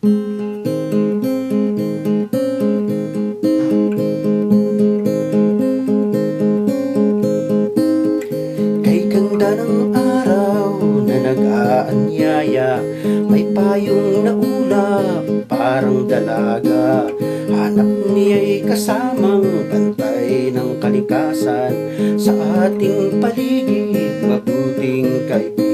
Kay ganda ng araw na nag-aanyaya, may payong naulap parang dalaga. Hanap niya'y kasamang bantay ng kalikasan, sa ating paligid mabuting kaibigan.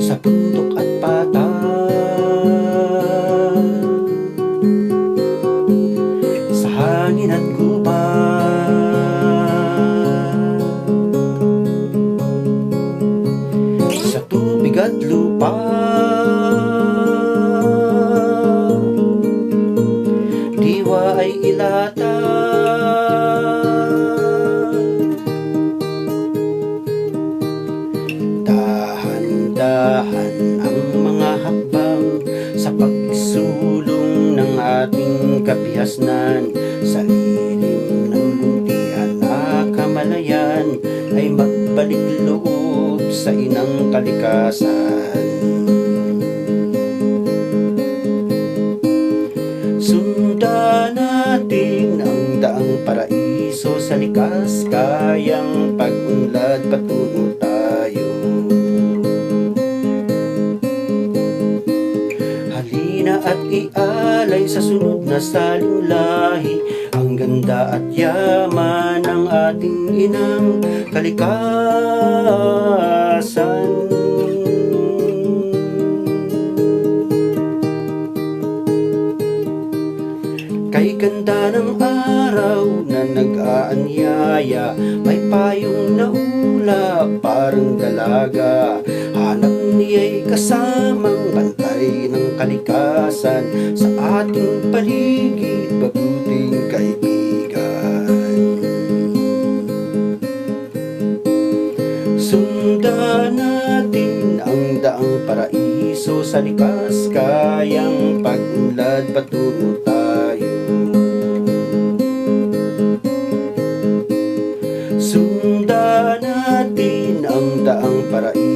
Sa bundok at patag, sa hangin at gubat, sa tubig at lupa, diwa ay ilatag. Dahan-dahan ang mga hakbang sa pagsulong ng ating kapihasnan. Sa lilim ng luntian na kamalayan ay magbalik loob sa inang kalikasan. Sundan natin ang daang paraiso, sa likas kayang pag-unlad patungo tayo. Halina at ialay sa sunod na saling lahi ang ganda at yaman ng ating inang kalikasan. Kay ganda ng araw na nag-aanyaya, may payong naulap parang dalaga. Hanap niya'y kasamang bantay ng kalikasan, sa ating paligid mabuting kaibigan. Sundan natin ang daang paraiso, sa likas kayang pag-unlad patungo tayo. Sundan natin ang daang paraiso,